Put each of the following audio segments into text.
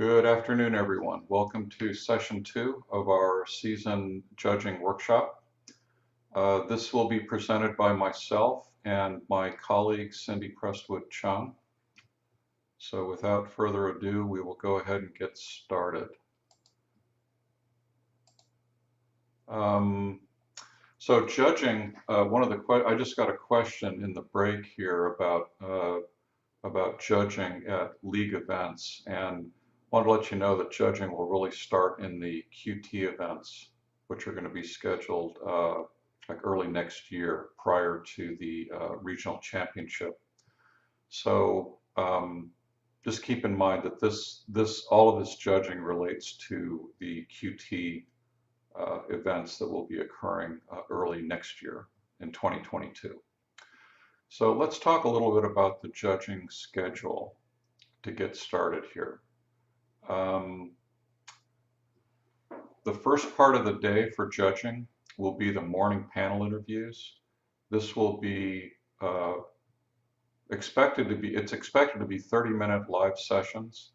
Good afternoon, everyone. Welcome to session 2 of our season judging workshop. This will be presented by myself and my colleague Cindy Prestwood Chung. So without further ado, we will go ahead and get started. So judging, I just got a question in the break here about judging at league events, and wanted to let you know that judging will really start in the QT events, which are going to be scheduled like early next year prior to the regional championship. So just keep in mind that all of this judging relates to the QT events that will be occurring early next year in 2022. So let's talk a little bit about the judging schedule to get started here. The first part of the day for judging will be the morning panel interviews. This will be expected to be 30-minute live sessions.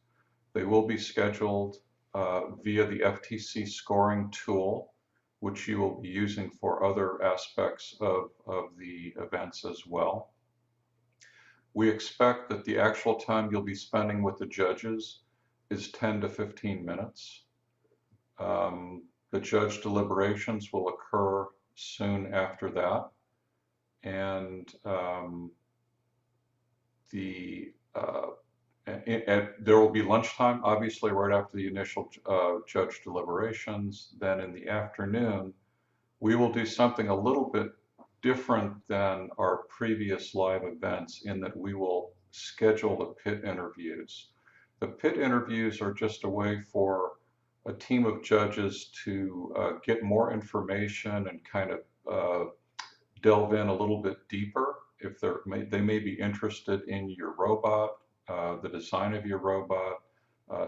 They will be scheduled via the FTC scoring tool, which you will be using for other aspects of the events as well. We expect that the actual time you'll be spending with the judges is 10 to 15 minutes. The judge deliberations will occur soon after that, and there will be lunchtime, obviously, right after the initial judge deliberations. Then in the afternoon, we will do something a little bit different than our previous live events in that we will schedule the pit interviews. The pit interviews are just a way for a team of judges to get more information and kind of delve in a little bit deeper. If they may be interested in your robot, the design of your robot,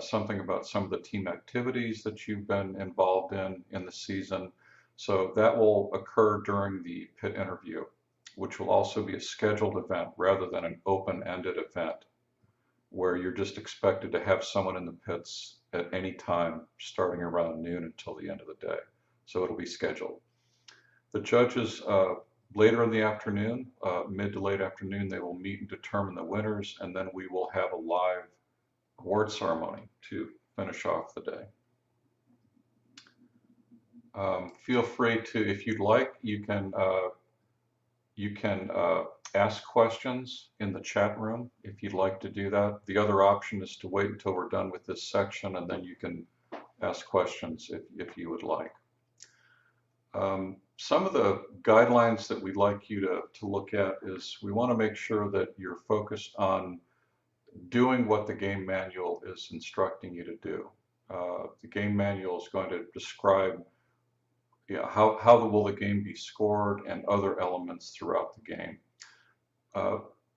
something about some of the team activities that you've been involved in the season. So that will occur during the pit interview, which will also be a scheduled event rather than an open-ended event where you're just expected to have someone in the pits at any time starting around noon until the end of the day. So it'll be scheduled. The judges later in the afternoon, mid to late afternoon, they will meet and determine the winners, and then we will have a live award ceremony to finish off the day. Feel free to, if you'd like, you can ask questions in the chat room if you'd like to do that. The other option is to wait until we're done with this section, and then you can ask questions if you would like. Some of the guidelines that we'd like you to look at is we want to make sure that you're focused on doing what the game manual is instructing you to do. The game manual is going to describe how will the game be scored and other elements throughout the game.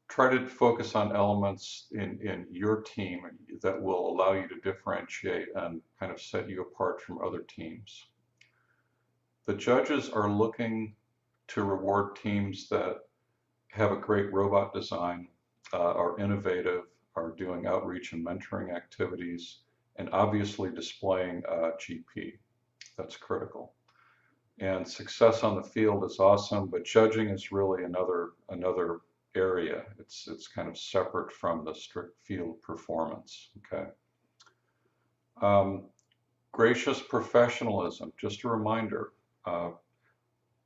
Try to focus on elements in your team that will allow you to differentiate and kind of set you apart from other teams. The judges are looking to reward teams that have a great robot design, are innovative, are doing outreach and mentoring activities, and obviously displaying GP. That's critical. And success on the field is awesome, but judging is really another area. It's kind of separate from the strict field performance. Okay. Gracious professionalism. Just a reminder.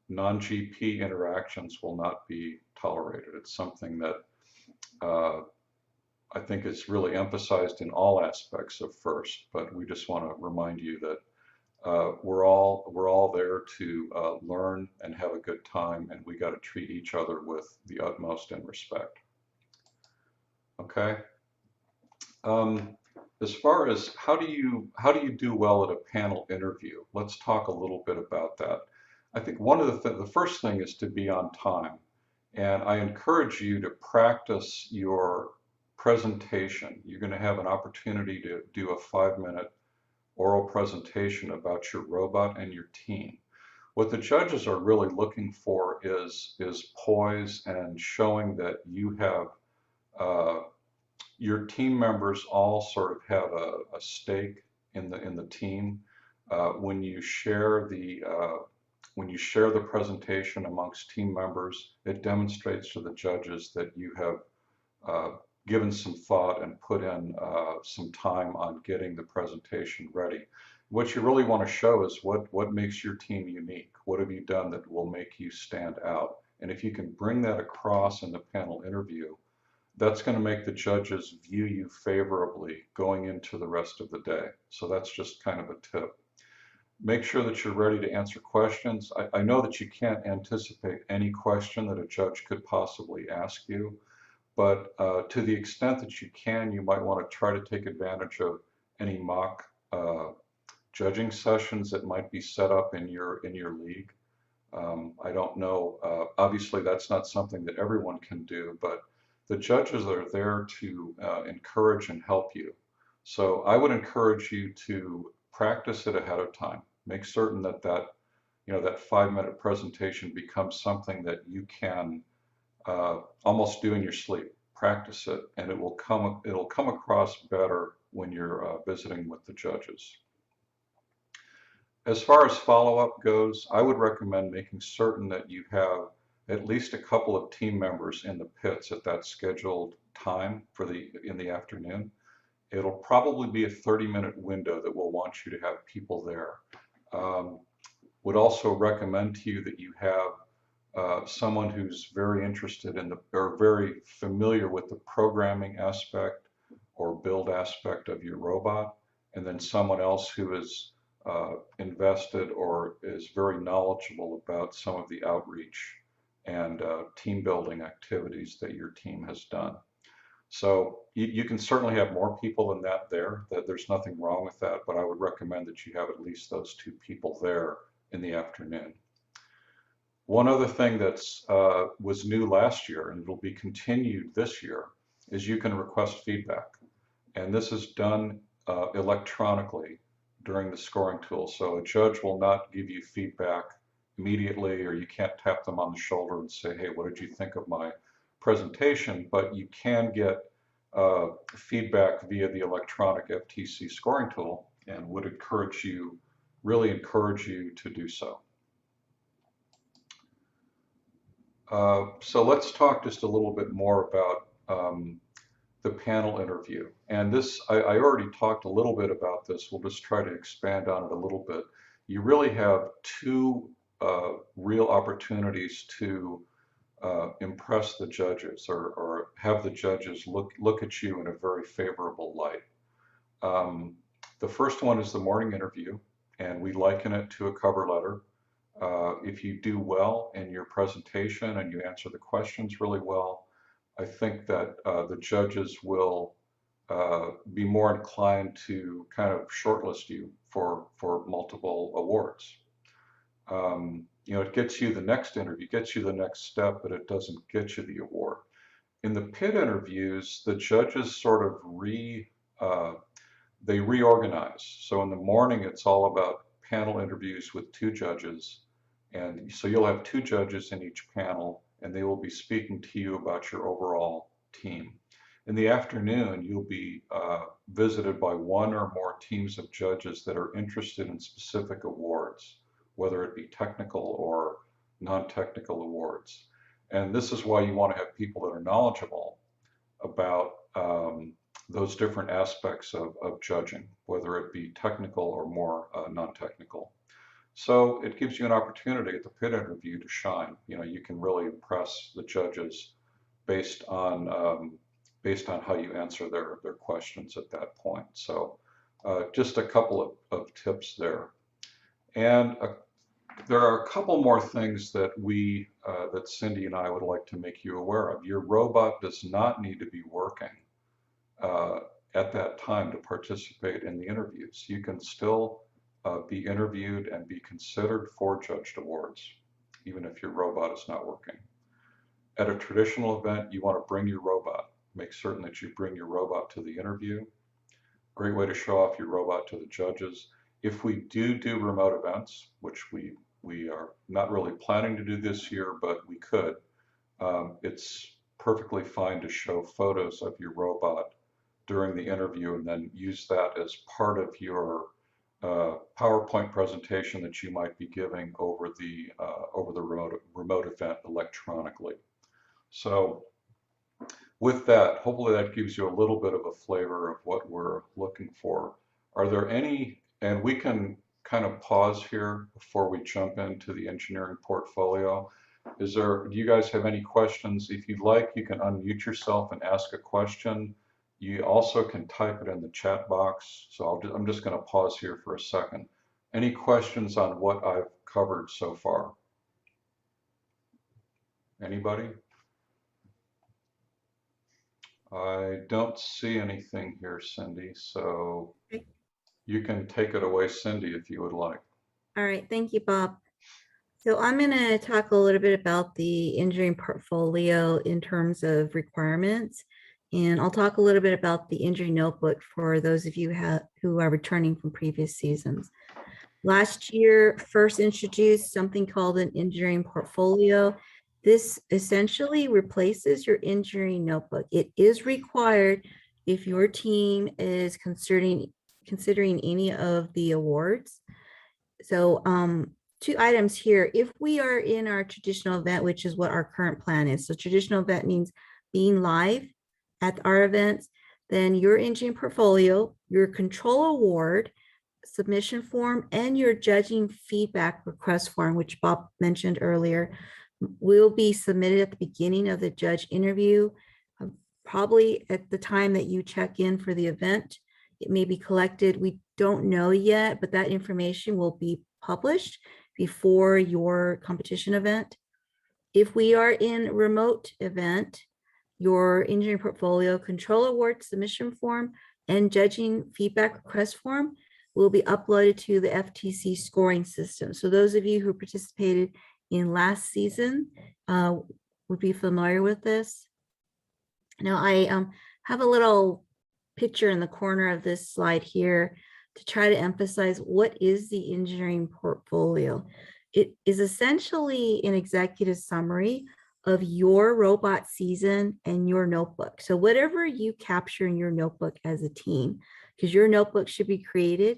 Non-GP interactions will not be tolerated. It's something that I think is really emphasized in all aspects of FIRST, but we just want to remind you that we're all there to learn and have a good time, and we got to treat each other with the utmost in respect. Okay. As far as how do you do well at a panel interview, let's talk a little bit about that. I think one of the first thing is to be on time, and I encourage you to practice your presentation. You're going to have an opportunity to do a 5-minute oral presentation about your robot and your team. What the judges are really looking for is poise and showing that you have your team members all sort of have a stake in the team. When you share the presentation amongst team members, it demonstrates to the judges that you have uh, given some thought and put in some time on getting the presentation ready. What you really want to show is what makes your team unique. What have you done that will make you stand out? And if you can bring that across in the panel interview, that's going to make the judges view you favorably going into the rest of the day. So that's just kind of a tip. Make sure that you're ready to answer questions. I know that you can't anticipate any question that a judge could possibly ask you, but to the extent that you can, you might want to try to take advantage of any mock judging sessions that might be set up in your league. I don't know. Obviously, that's not something that everyone can do, but the judges are there to encourage and help you. So I would encourage you to practice it ahead of time. Make certain that that 5-minute presentation becomes something that you can almost do in your sleep. Practice it, and it'll come across better when you're visiting with the judges. As far as follow-up goes, I would recommend making certain that you have at least a couple of team members in the pits at that scheduled time in the afternoon. It'll probably be a 30-minute window that we'll want you to have people there. Would also recommend to you that you have someone who's very interested or very familiar with the programming aspect or build aspect of your robot, and then someone else who is invested or is very knowledgeable about some of the outreach and team building activities that your team has done. So you can certainly have more people than that there. There's nothing wrong with that, but I would recommend that you have at least those 2 people there in the afternoon. One other thing that's was new last year and will be continued this year is you can request feedback. And this is done electronically during the scoring tool. So a judge will not give you feedback immediately, or you can't tap them on the shoulder and say, hey, what did you think of my presentation? But you can get feedback via the electronic FTC scoring tool, and would really encourage you to do so. So let's talk just a little bit more about the panel interview. And this, I already talked a little bit about this. We'll just try to expand on it a little bit. You really have 2 real opportunities to impress the judges or have the judges look at you in a very favorable light. The first one is the morning interview, and we liken it to a cover letter. If you do well in your presentation and you answer the questions really well, I think that the judges will be more inclined to kind of shortlist you for multiple awards. It gets you the next interview, gets you the next step, but it doesn't get you the award. In the pit interviews, the judges sort of they reorganize. So in the morning, it's all about panel interviews with 2 judges. And so you'll have 2 judges in each panel, and they will be speaking to you about your overall team. In the afternoon, you'll be visited by 1 or more teams of judges that are interested in specific awards, whether it be technical or non-technical awards. And this is why you want to have people that are knowledgeable about those different aspects of judging, whether it be technical or more non-technical. So it gives you an opportunity at the pit interview to shine. You can really impress the judges based on how you answer their questions at that point. So just a couple of tips there. And there are a couple more things that that Cindy and I would like to make you aware of. Your robot does not need to be working at that time to participate in the interviews. You can still be interviewed and be considered for judged awards, even if your robot is not working. At a traditional event, you want to bring your robot. Make certain that you bring your robot to the interview. Great way to show off your robot to the judges. If we do remote events, which we are not really planning to do this year, but we could, it's perfectly fine to show photos of your robot during the interview and then use that as part of your PowerPoint presentation that you might be giving over the remote event electronically. So with that, hopefully that gives you a little bit of a flavor of what we're looking for. Are there any, and we can kind of pause here before we jump into the engineering portfolio. Do you guys have any questions? If you'd like, you can unmute yourself and ask a question. You also can type it in the chat box. So I'm just going to pause here for a second. Any questions on what I've covered so far? Anybody? I don't see anything here, Cindy, so Okay. you can take it away, Cindy, if you would like. All right, thank you, Bob. So I'm going to talk a little bit about the engineering portfolio in terms of requirements. And I'll talk a little bit about the engineering notebook for those of you who are returning from previous seasons. Last year, first introduced something called an engineering portfolio. This essentially replaces your engineering notebook. It is required if your team is considering any of the awards. So two items here. If we are in our traditional event, which is what our current plan is. So traditional event means being live at our events, then your engineering portfolio, your control award, submission form, and your judging feedback request form, which Bob mentioned earlier, will be submitted at the beginning of the judge interview, probably at the time that you check in for the event. It may be collected. We don't know yet, but that information will be published before your competition event. If we are in remote event, your engineering portfolio, control award submission form, and judging feedback request form will be uploaded to the FTC scoring system. So those of you who participated in last season would be familiar with this. Now I have a little picture in the corner of this slide here to try to emphasize what is the engineering portfolio. It is essentially an executive summary of your robot season and your notebook. So whatever you capture in your notebook as a team, because your notebook should be created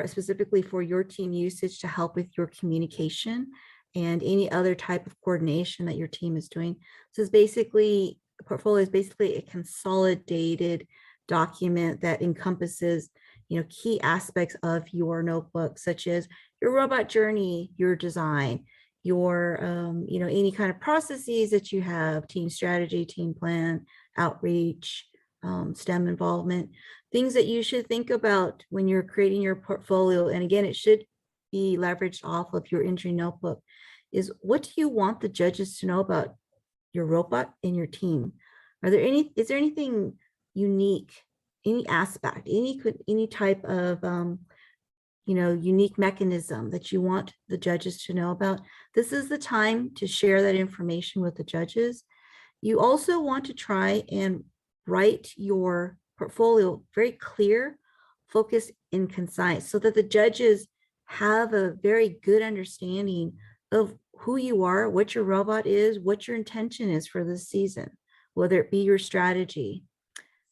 specifically for your team usage to help with your communication and any other type of coordination that your team is doing. So it's basically, the portfolio is basically a consolidated document that encompasses, key aspects of your notebook, such as your robot journey, your design, your, any kind of processes that you have, team strategy, team plan, outreach, STEM involvement, things that you should think about when you're creating your portfolio. And again, it should be leveraged off of your engineering notebook. Is what do you want the judges to know about your robot and your team? Is there anything unique, any aspect, any type of unique mechanism that you want the judges to know about? This is the time to share that information with the judges. You also want to try and write your portfolio very clear, focused, and concise so that the judges have a very good understanding of who you are, what your robot is, what your intention is for this season, whether it be your strategy.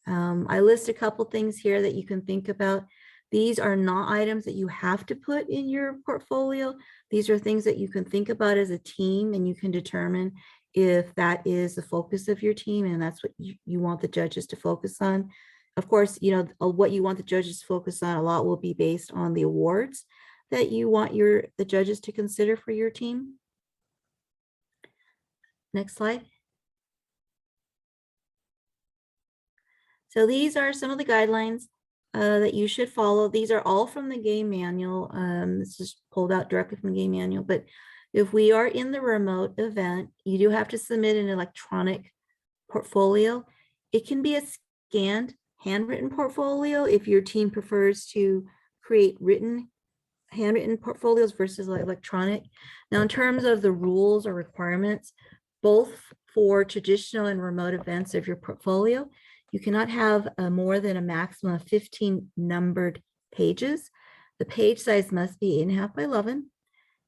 I list a couple things here that you can think about. These are not items that you have to put in your portfolio. These are things that you can think about as a team, and you can determine if that is the focus of your team and that's what you want the judges to focus on. Of course, what you want the judges to focus on a lot will be based on the awards that you want the judges to consider for your team. Next slide. So these are some of the guidelines that you should follow. These are all from the game manual. This is pulled out directly from the game manual. But if we are in the remote event, you do have to submit an electronic portfolio. It can be a scanned, handwritten portfolio if your team prefers to create handwritten portfolios versus electronic. Now, in terms of the rules or requirements, both for traditional and remote events of your portfolio, you cannot have more than a maximum of 15 numbered pages. The page size must be 8.5 by 11.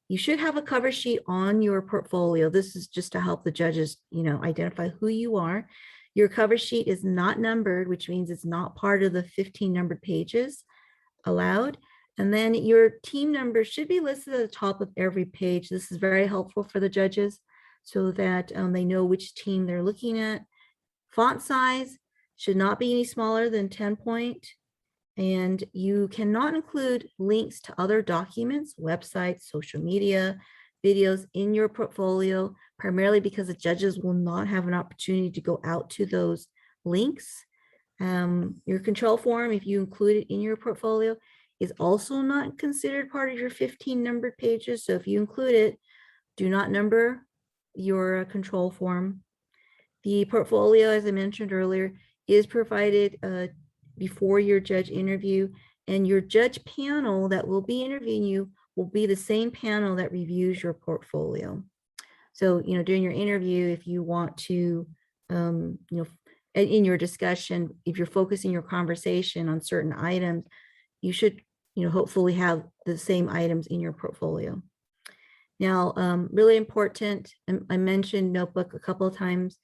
You should have a cover sheet on your portfolio. This is just to help the judges, identify who you are. Your cover sheet is not numbered, which means it's not part of the 15 numbered pages allowed. And then your team number should be listed at the top of every page. This is very helpful for the judges so that they know which team they're looking at. Font size should not be any smaller than 10 point. And you cannot include links to other documents, websites, social media, videos in your portfolio, primarily because the judges will not have an opportunity to go out to those links. Your control form, if you include it in your portfolio, is also not considered part of your 15 numbered pages. So if you include it, do not number your control form. The portfolio, as I mentioned earlier, is provided before your judge interview, and your judge panel that will be interviewing you will be the same panel that reviews your portfolio. So, during your interview, if you want to, in your discussion, if you're focusing your conversation on certain items, you should, hopefully have the same items in your portfolio. Now, really important, I mentioned notebook a couple of times.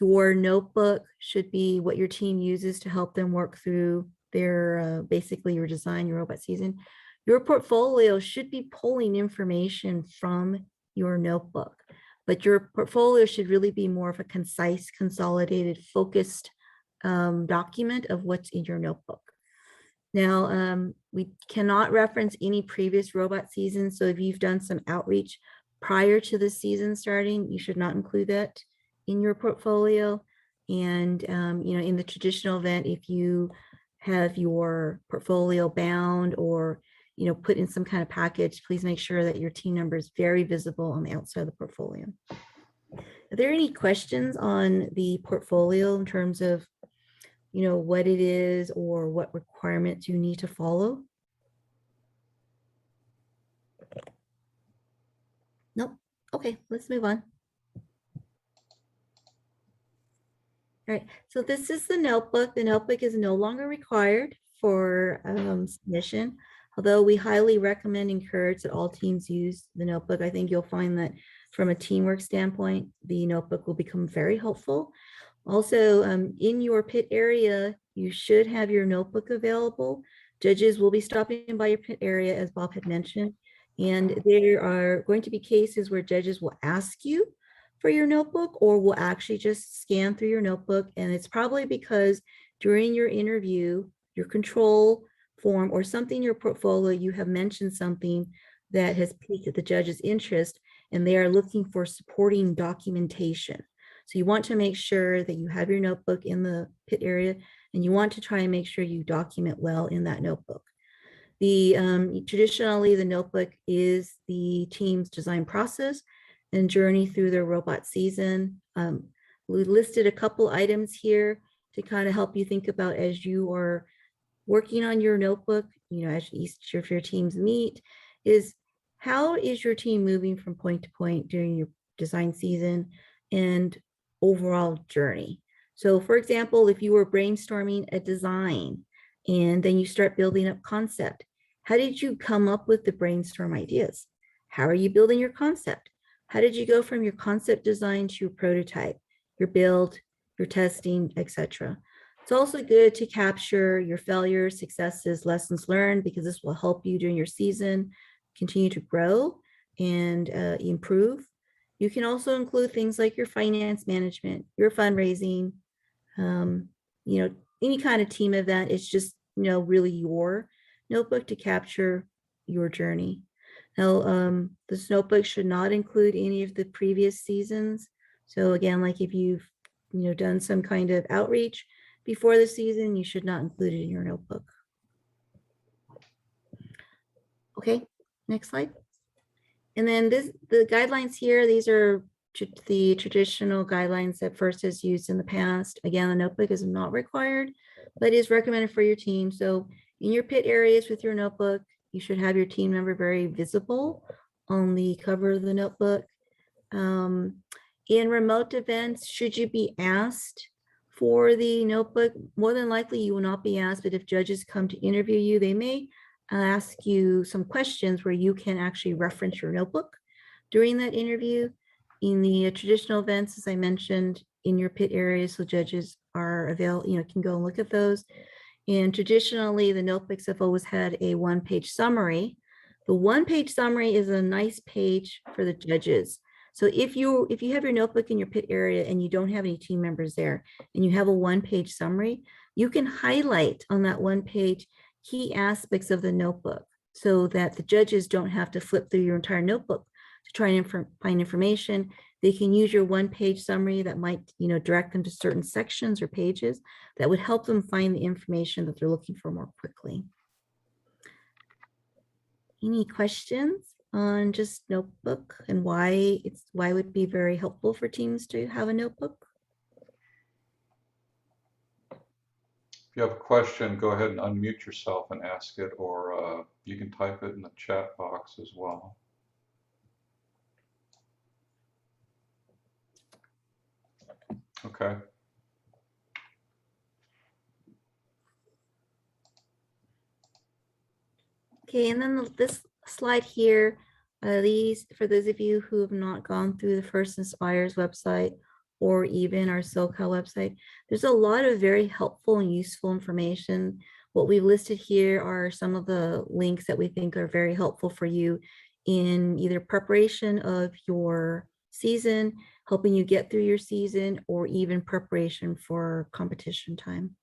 Your notebook should be what your team uses to help them work through their, basically your design, your robot season. Your portfolio should be pulling information from your notebook, but your portfolio should really be more of a concise, consolidated, focused document of what's in your notebook. Now, we cannot reference any previous robot seasons. So if you've done some outreach prior to the season starting, you should not include that in your portfolio. And, in the traditional event, if you have your portfolio bound or, put in some kind of package, please make sure that your team number is very visible on the outside of the portfolio. Are there any questions on the portfolio in terms of, what it is or what requirements you need to follow? Nope. Okay, let's move on. All right, so this is the notebook. The notebook is no longer required for submission, although we highly recommend, encourage that all teams use the notebook. I think you'll find that from a teamwork standpoint, the notebook will become very helpful. Also, in your pit area, you should have your notebook available. Judges will be stopping by your pit area, as Bob had mentioned, and there are going to be cases where judges will ask you for your notebook or will actually just scan through your notebook. And it's probably because during your interview, your control form or something in your portfolio, you have mentioned something that has piqued the judge's interest and they are looking for supporting documentation. So you want to make sure that you have your notebook in the pit area and you want to try and make sure you document well in that notebook. Traditionally, the notebook is the team's design process and journey through their robot season. We listed a couple items here to kind of help you think about as you are working on your notebook, as each of your teams meet, is how is your team moving from point to point during your design season and overall journey. So for example, if you were brainstorming a design and then you start building up concept, how did you come up with the brainstorm ideas? How are you building your concept? How did you go from your concept design to your prototype, your build, your testing, etc.? It's also good to capture your failures, successes, lessons learned, because this will help you during your season continue to grow and improve. You can also include things like your finance management, your fundraising, any kind of team event. It's just, really your notebook to capture your journey. Now, this notebook should not include any of the previous seasons. So again, like if you've, done some kind of outreach before the season, you should not include it in your notebook. Okay, next slide. And then the guidelines here, these are the traditional guidelines that FIRST has used in the past. Again, the notebook is not required, but is recommended for your team. So in your pit areas with your notebook, you should have your team member very visible on the cover of the notebook. In remote events, should you be asked for the notebook? More than likely you will not be asked, but if judges come to interview you, they may ask you some questions where you can actually reference your notebook during that interview. In the traditional events, as I mentioned, in your pit area, so judges are available, can go and look at those. And traditionally, the notebooks have always had a one-page summary. The one-page summary is a nice page for the judges. So if you have your notebook in your pit area and you don't have any team members there, and you have a one-page summary, you can highlight on that one page key aspects of the notebook so that the judges don't have to flip through your entire notebook to try and find information. They can use your one-page summary that might, direct them to certain sections or pages that would help them find the information that they're looking for more quickly. Any questions on just notebook and why it would be very helpful for teams to have a notebook? If you have a question, go ahead and unmute yourself and ask it, or you can type it in the chat box as well. Okay. Okay, and then this slide here, these, for those of you who have not gone through the First Inspires website or even our SoCal website, there's a lot of very helpful and useful information. What we've listed here are some of the links that we think are very helpful for you in either preparation of your season, helping you get through your season, or even preparation for competition time.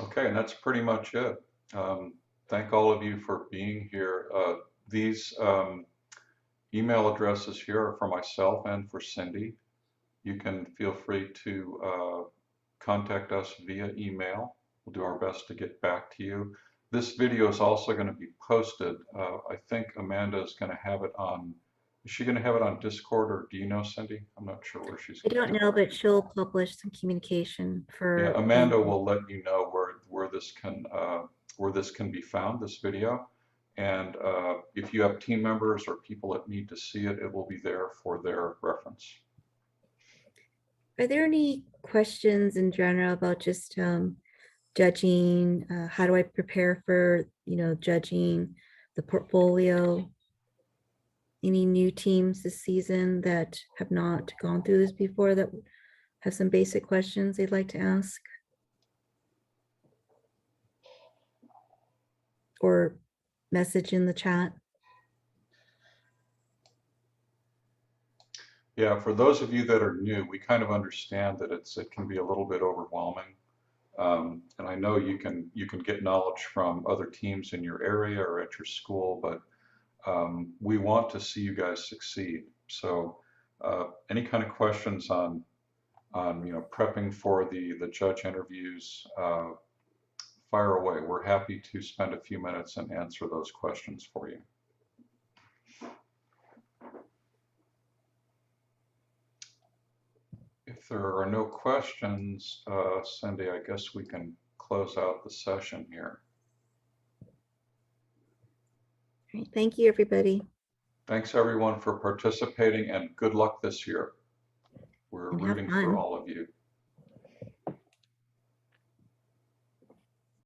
Okay, and that's pretty much it. Thank all of you for being here. These email addresses here are for myself and for Cindy. You can feel free to contact us via email. We'll do our best to get back to you. This video is also going to be posted. I think Amanda is going to have it on. Is she going to have it on Discord, or do you know, Cindy? I'm not sure where she's I going don't to know, have it. but she'll publish some communication for. Yeah, Amanda will let you know where this can be found, this video. And if you have team members or people that need to see it, it will be there for their reference. Are there any questions in general about just judging? How do I prepare for, judging the portfolio? Any new teams this season that have not gone through this before that have some basic questions they'd like to ask? Or message in the chat? Yeah, for those of you that are new, we kind of understand that it can be a little bit overwhelming. And I know you can get knowledge from other teams in your area or at your school, but we want to see you guys succeed. So any kind of questions on prepping for the judge interviews, fire away. We're happy to spend a few minutes and answer those questions for you. If there are no questions, Cindy, I guess we can close out the session here. All right, thank you, everybody. Thanks, everyone, for participating, and good luck this year. We're And have rooting fun. for all of you.